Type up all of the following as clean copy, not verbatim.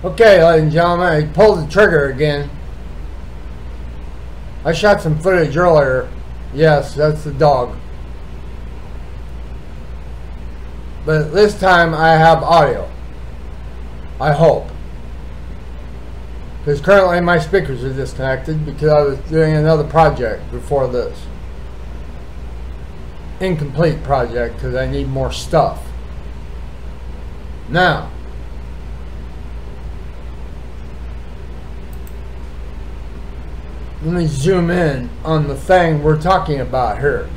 Okay, ladies and gentlemen, I pulled the trigger again. I shot some footage earlier. Yes, that's the dog. But this time I have audio. I hope. Because currently my speakers are disconnected because I was doing another project before this. Incomplete project because I need more stuff. Now, let me zoom in on the thing we're talking about here.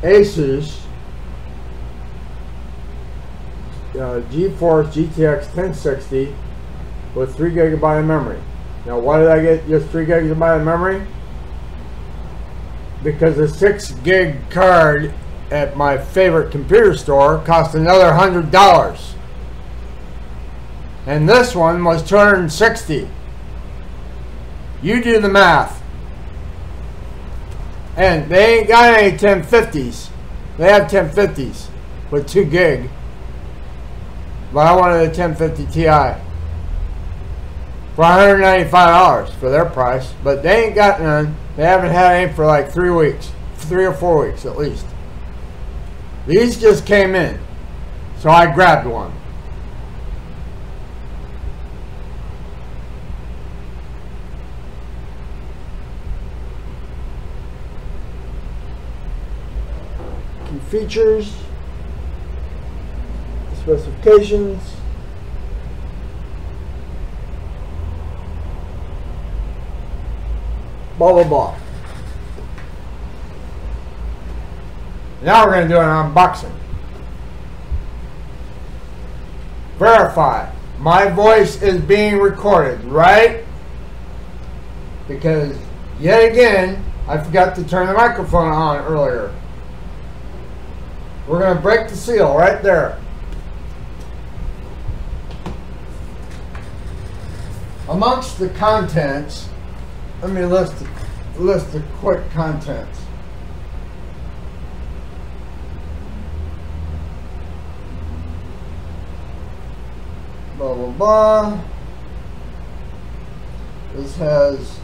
Asus GeForce GTX 1060 with 3 GB of memory. Now, why did I get just 3 GB of memory? Because a 6 gig card at my favorite computer store cost another $100, and this one was $260. You do the math. And they ain't got any 1050s. They have 1050s with 2 gig. But I wanted a 1050 Ti for $195 for their price. But they ain't got none. They haven't had any for like 3 weeks. 3 or 4 weeks at least. These just came in. So I grabbed one. Features, specifications, blah blah blah. Now we're going to do an unboxing. Verify my voice is being recorded, right? Because yet again I forgot to turn the microphone on earlier. We're going to break the seal right there. Amongst the contents, let me list the quick contents. Blah, blah, blah. This has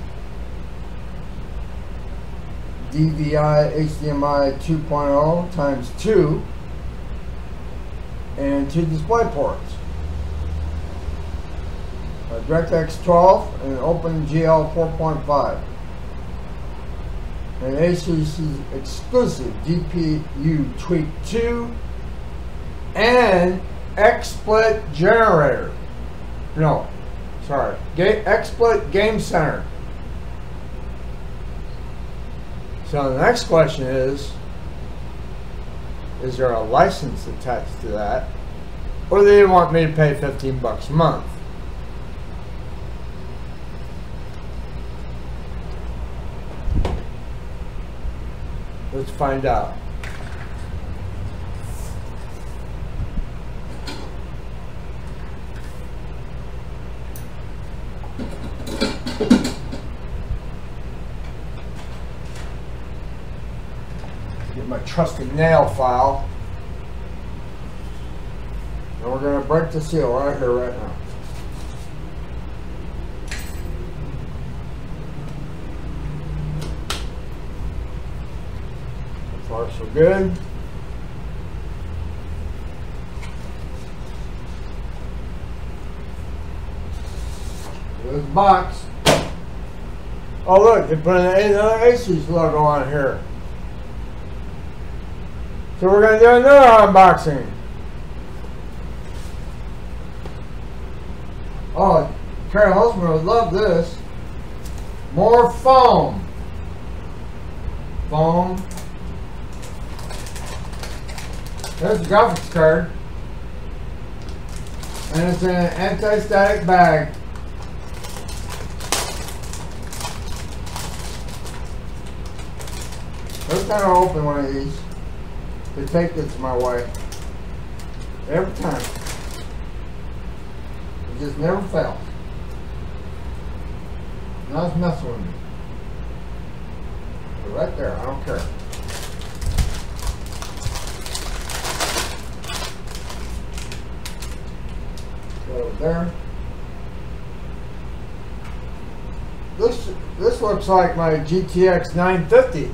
DVI HDMI 2.0 times 2 and 2 display ports, a DirectX 12 and an OpenGL 4.5, and Asus exclusive GPU Tweak 2 and XSplit generator. No, sorry, XSplit Game Center. So the next question is there a license attached to that? Or do they want me to pay $15 a month? Let's find out. My trusty nail file, and we're going to break the seal right here, right now. So far, so good. Here's the box. Oh, look, they put another Asus logo on here. So we're going to do another unboxing. Oh, Carol Holzman would love this. More foam. Foam. There's the graphics card. And it's in an anti-static bag. First time I open one of these. to take this my way. Every time. It just never fails. Now it's messing with me. But right there, I don't care. Go over there. This looks like my GTX 950,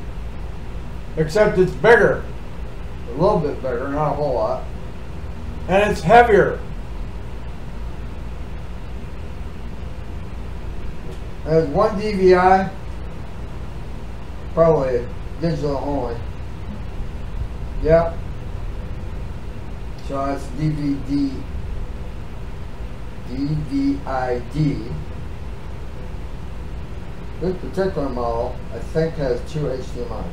except it's bigger. A little bit bigger, not a whole lot. And it's heavier. It has one DVI, probably digital only. Yep. So it's DVD, DVI-D. This particular model, I think, has 2 HDMIs.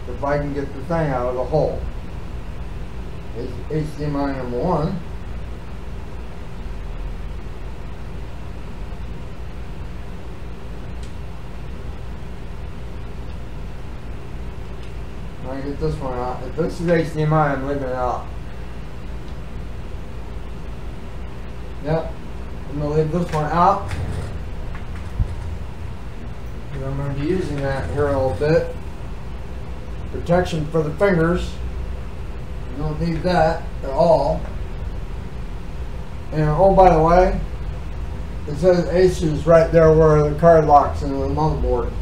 If I can get the thing out of the hole. HDMI number 1. I get this one out. If this is HDMI, I'm leaving it out. Yep, I'm going to leave this one out. And I'm going to be using that here a little bit. Protection for the fingers. You don't need that at all. And oh, by the way, it says Asus right there where the card locks into the motherboard.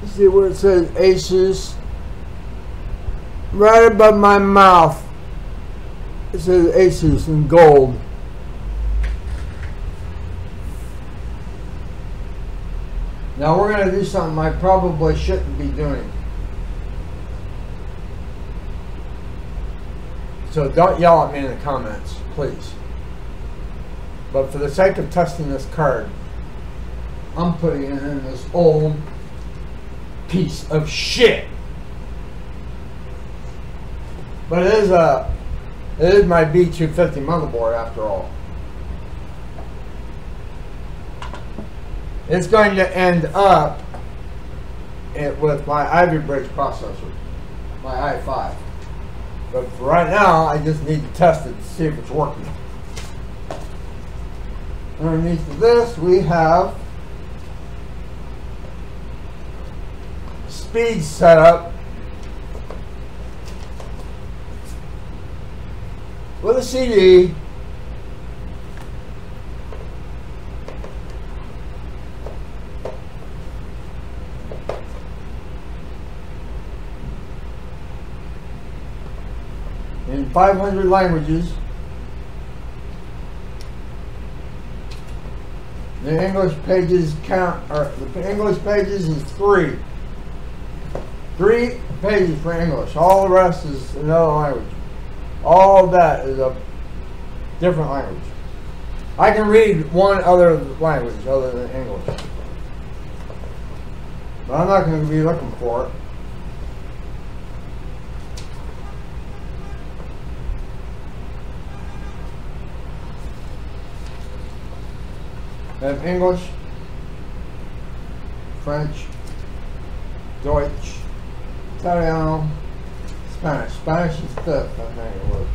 You see where it says Asus? Right above my mouth, it says Asus in gold. Now we're going to do something I probably shouldn't be doing. So don't yell at me in the comments, please. But for the sake of testing this card, I'm putting it in this old piece of shit. But it is my B250 motherboard after all. It's going to end up with my Ivy Bridge processor, my i5. But for right now, I just need to test it to see if it's working. Underneath of this, we have speed setup with a CD. In 500 languages. The English pages count, or the English pages is 3. 3 pages for English. All the rest is another language. All of that is a different language. I can read one other language other than English. But I'm not going to be looking for it. I have English, French, Deutsch, Italiano, Spanish. Spanish is 5th, I think it was.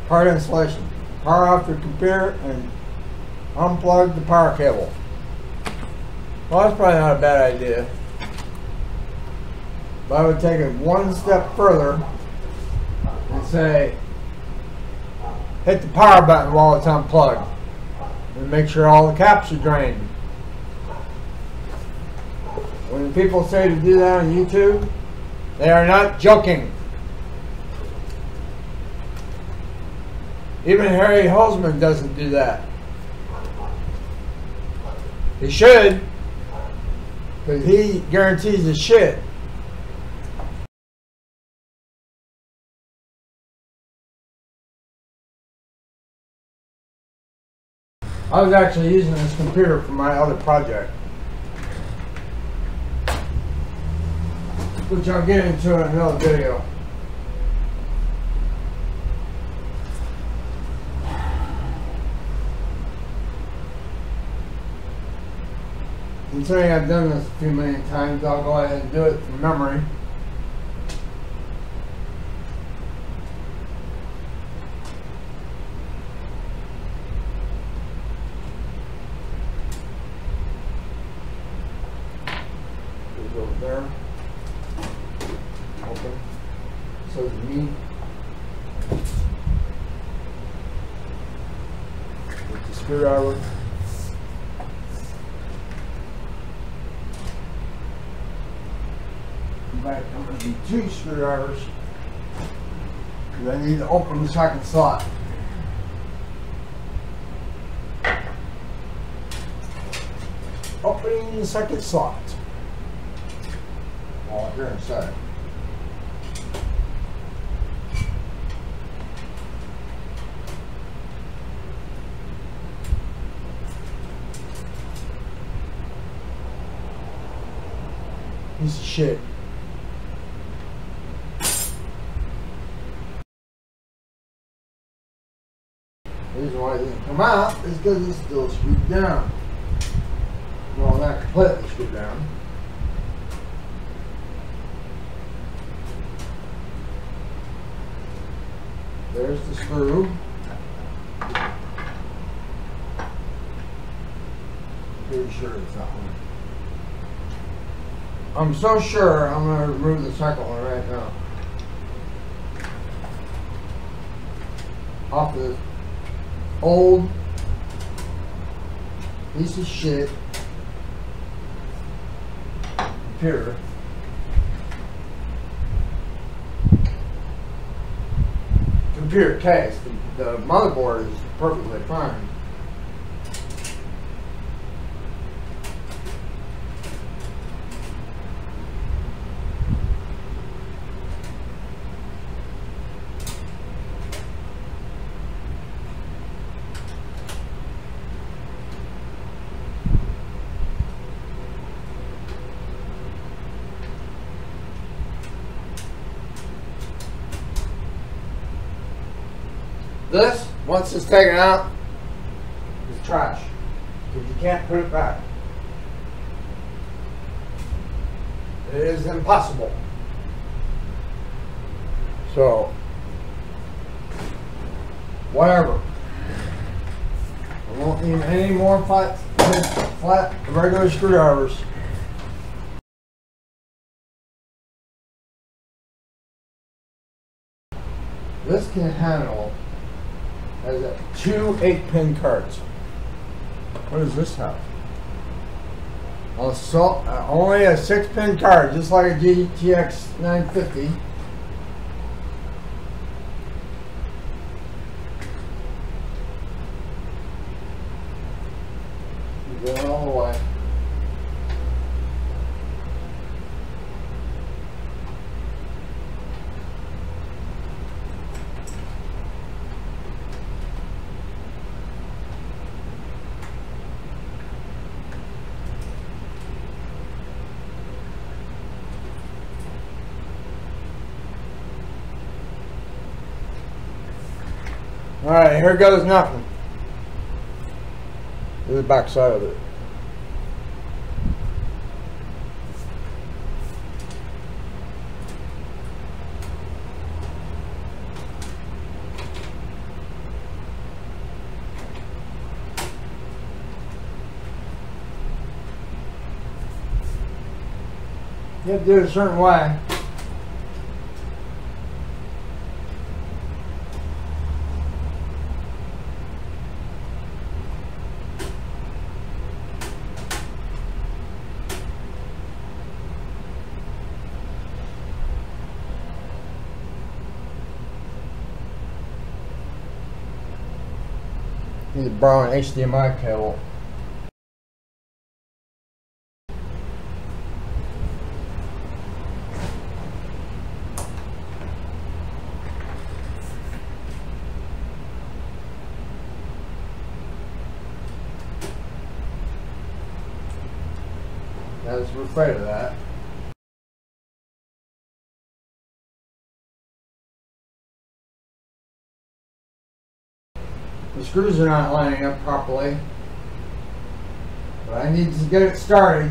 Part installation. Power off your computer and unplug the power cable. Well, that's probably not a bad idea. But I would take it one step further and say, hit the power button while it's unplugged. And make sure all the caps are drained. When people say to do that on YouTube, they are not joking. Even Harry Holzman doesn't do that. He should, because he guarantees the shit. I was actually using this computer for my other project. which I'll get into in another video. Considering I've done this a few million times, I'll go ahead and do it from memory. Goes over there. Open. So is me. With the screwdriver. Back, I'm going to need 2 screwdrivers because I need to open the second slot. Opening the second slot. Oh, here inside. Piece of shit. The reason why it doesn't come out is because it's still screwed down. Well, not completely screwed down. There's the screw. Pretty sure it's that one. I'm so sure I'm going to remove the second one right now. Off the old piece of shit computer. Computer case. The motherboard is perfectly fine. This, once it's taken out, is trash, because you can't put it back. It is impossible. So, whatever. I won't need any more flat regular screwdrivers. This can handle has 2 8-pin cards. What does this have? Also, only a 6-pin card, just like a GTX 950. Get it all the way. Alright, here goes nothing. This is the back side of it. You have to do it a certain way. Need to borrow an HDMI cable. I was afraid of that. screws are not lining up properly. But I need to get it started.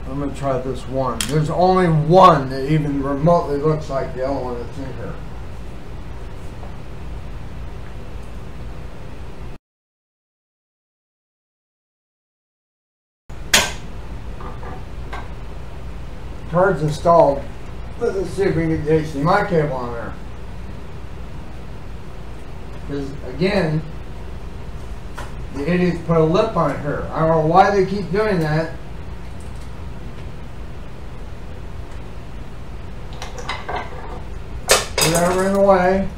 I'm going to try this one. There's only one that even remotely looks like the other one that's in here. Card's installed. Let's see if we can get the HDMI cable on there. Because again, the idiots put a lip on it here. I don't know why they keep doing that. Put that in the way.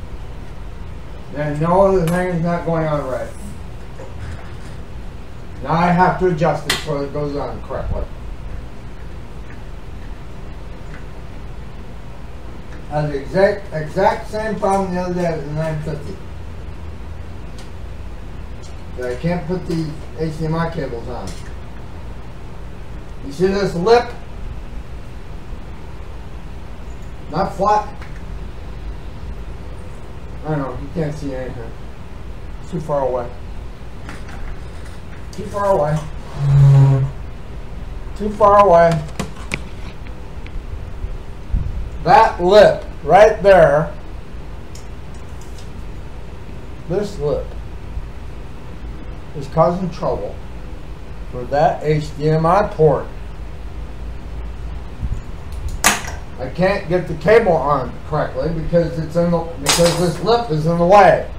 And no, the thing is not going on right. Now I have to adjust it so it goes on correctly. I had the exact same problem the other day with the 950. That I can't put the HDMI cables on. You see this lip? Not flat. I don't know, you can't see anything. It's too far away. Too far away. Too far away. That lip right there, this lip, is causing trouble for that HDMI port. I can't get the cable on correctly because it's in the because this lip is in the way.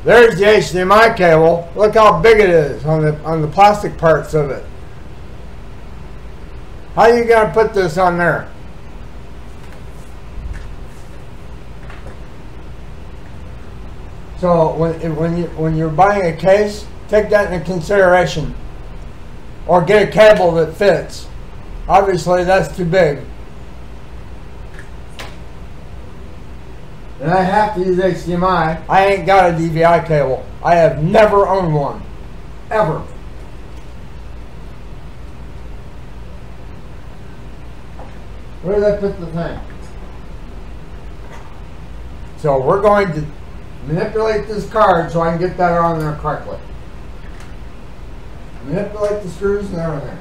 There's the HDMI cable. Look how big it is on the plastic parts of it. How are you gonna put this on there? So when you're buying a case, take that into consideration, or get a cable that fits. Obviously, that's too big. And I have to use HDMI. I ain't got a DVI cable. I have never owned one. Ever. Where did I put the thing? So we're going to manipulate this card so I can get that on there correctly. Manipulate the screws and everything.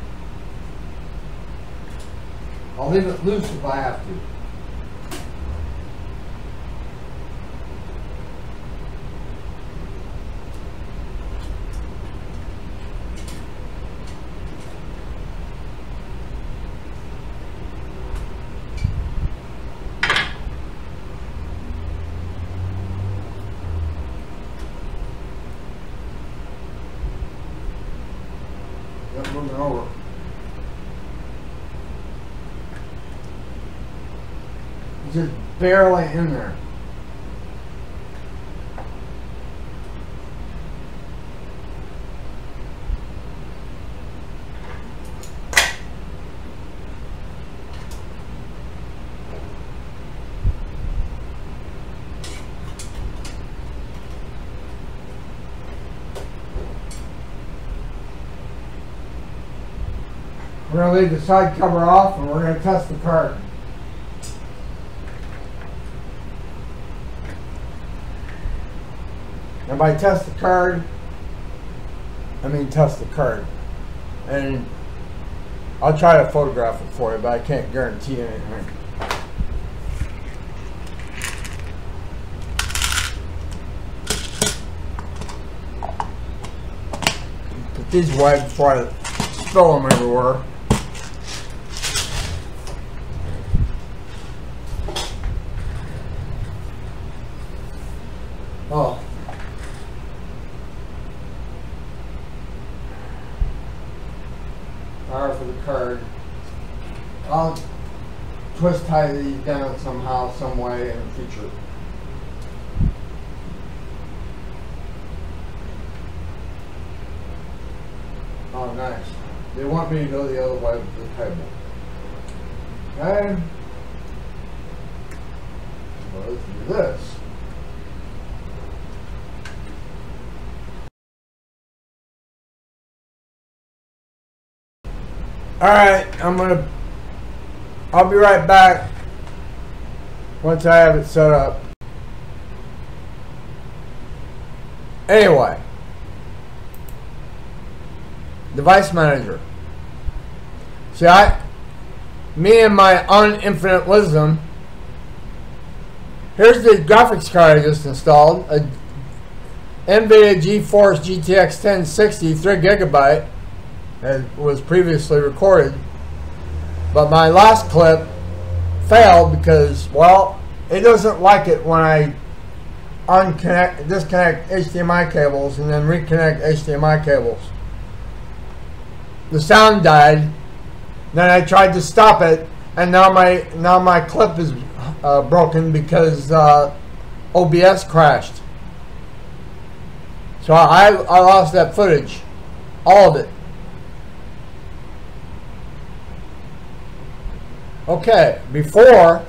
I'll leave it loose if I have to. Moving over. It's just barely in there. We're going to leave the side cover off and we're going to test the card. And by test the card, I mean test the card. And I'll try to photograph it for you, but I can't guarantee anything. Put these away before I spill them everywhere. Oh. card. I'll twist tie these down somehow, some way in the future. Oh, nice. They want me to go the other way with the table. Okay. So let's do this. Alright, I'll be right back once I have it set up. Anyway, device manager. See, me and my uninfinite wisdom, here's the graphics card I just installed, a NVIDIA GeForce GTX 1060 3GB. It was previously recorded, but my last clip failed because, well, it doesn't like it when I disconnect HDMI cables and then reconnect HDMI cables. The sound died. Then I tried to stop it, and now my clip is broken because OBS crashed. So I lost that footage, all of it. Okay, before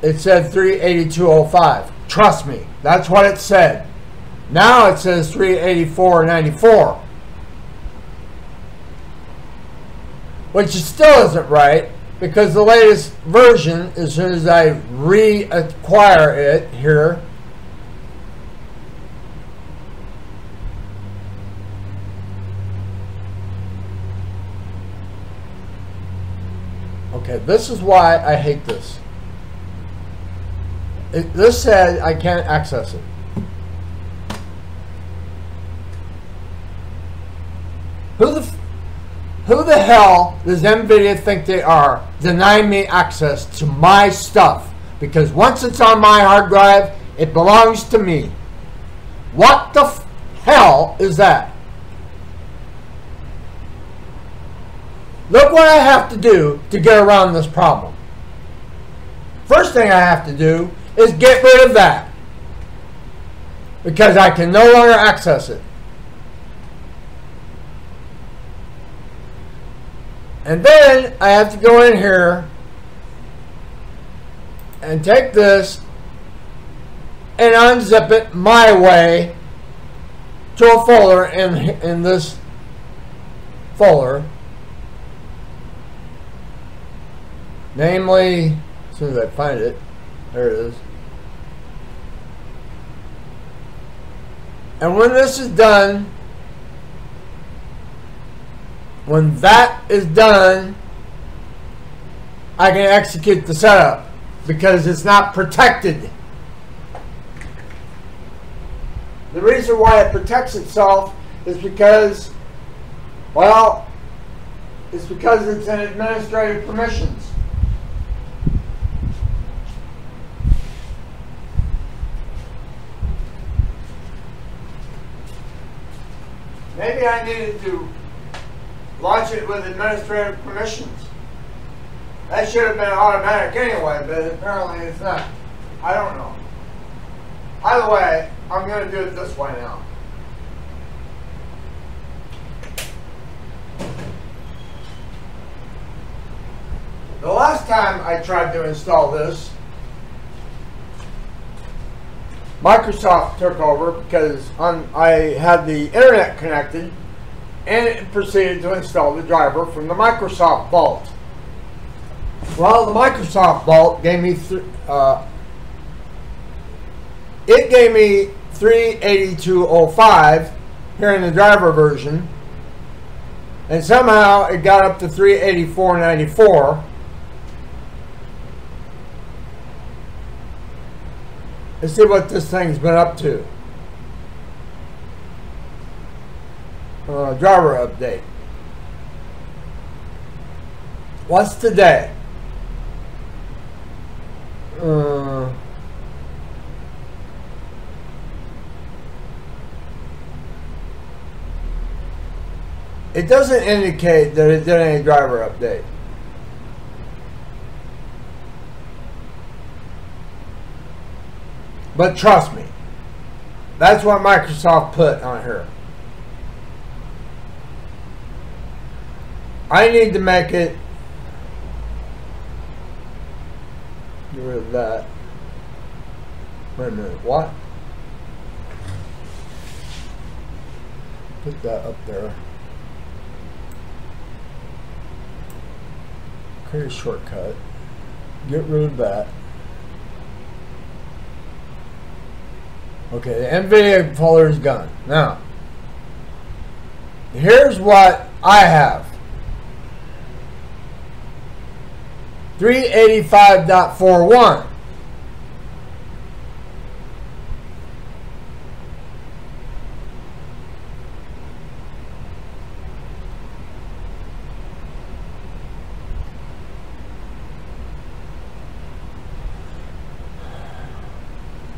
it said 382.05. Trust me, that's what it said. Now it says 384.94. Which still isn't right, because the latest version, as soon as I reacquire it here, okay, this is why I hate this. This said I can't access it. Who the hell does NVIDIA think they are denying me access to my stuff? Because once it's on my hard drive, it belongs to me. What the hell is that? Look what I have to do to get around this problem. First thing I have to do is get rid of that, because I can no longer access it. And then I have to go in here and take this and unzip it my way to a folder in this folder. Namely, as soon as I find it, there it is. And when this is done, when that is done, I can execute the setup because it's not protected. The reason why it protects itself is because, well, it's because it's in administrative permissions. Maybe I needed to launch it with administrative permissions. That should have been automatic anyway, but apparently it's not. I don't know. Either way, I'm going to do it this way now. The last time I tried to install this, Microsoft took over because I had the internet connected, and it proceeded to install the driver from the Microsoft Vault. Well, the Microsoft Vault gave me 382.05 here in the driver version, and somehow it got up to 384.94. Let's see what this thing's been up to. Driver update. What's today? it doesn't indicate that it did any driver update. But trust me, that's what Microsoft put on here. I need to make it, get rid of that. Wait a minute, what? Put that up there. Create a shortcut. Get rid of that. Okay, the NVIDIA folder is gone. Now, here's what I have. 385.41.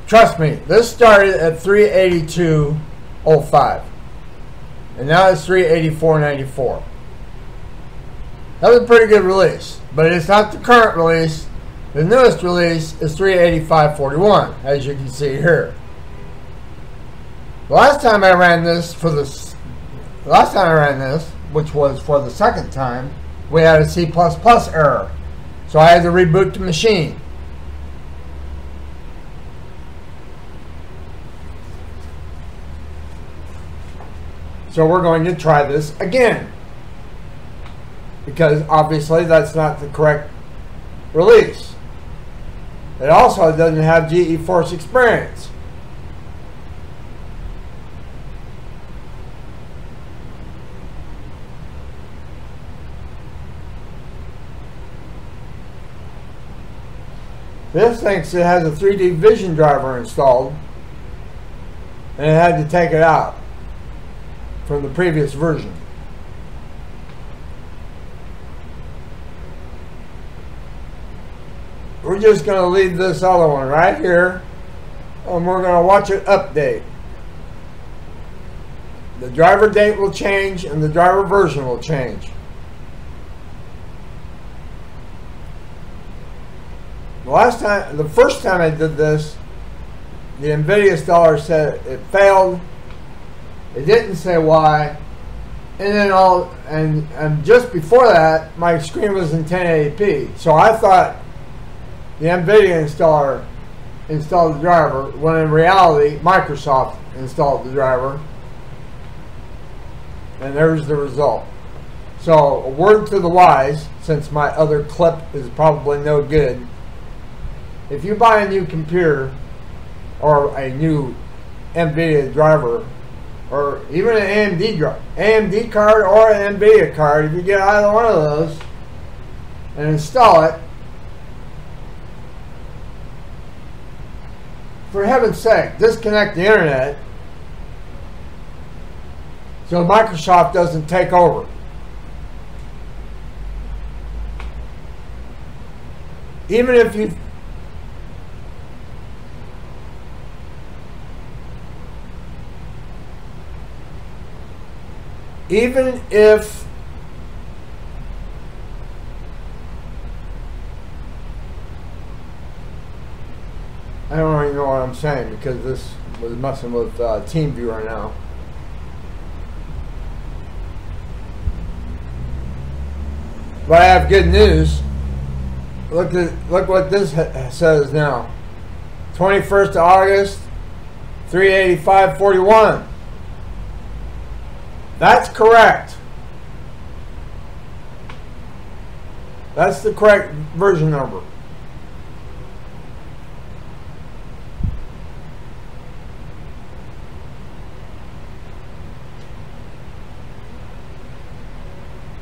Trust me, this started at 382.05 and now it's 384.94. That was a pretty good release, but it's not the current release. The newest release is 385.41, as you can see here. The last time I ran this, which was for the second time, we had a C++ error, so I had to reboot the machine. So we're going to try this again, because obviously that's not the correct release. It also doesn't have GeForce Experience. This thinks it has a 3D Vision driver installed, and it had to take it out from the previous version. We're just going to leave this other one right here, and we're going to watch it update. The driver date will change and the driver version will change. The first time I did this, the NVIDIA installer said it failed. It didn't say why, and then and just before that, my screen was in 1080p. So I thought the NVIDIA installer installed the driver, when in reality, Microsoft installed the driver, and there's the result. So a word to the wise, since my other clip is probably no good. If you buy a new computer or a new NVIDIA driver, or even an AMD card or an NVIDIA card, if you get either one of those and install it, for heaven's sake, disconnect the internet so Microsoft doesn't take over. Even if you I don't even know what I'm saying, because this was messing with TeamViewer now. But I have good news. Look what this says now. 21st of August, 385.41. That's correct. That's the correct version number.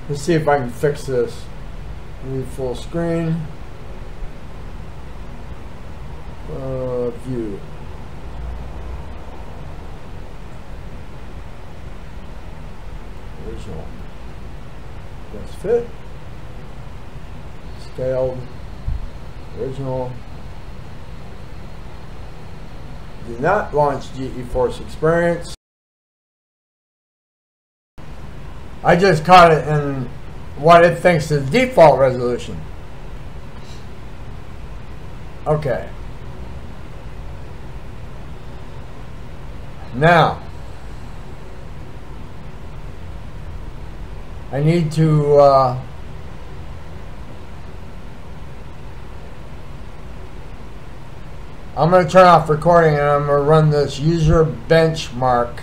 Let's see if I can fix this. Need full screen. View. Original. Best fit. Scaled. Original. Do not launch GeForce Experience. I just caught it in what it thinks is default resolution. Okay. Now, I need to I'm going to turn off recording and I'm going to run this user benchmark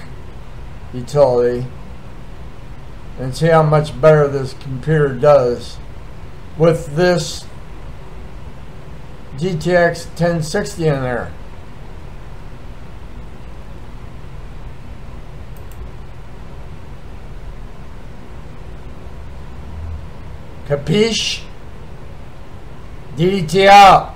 utility and see how much better this computer does with this GTX 1060 in there. Capiche? DDT out.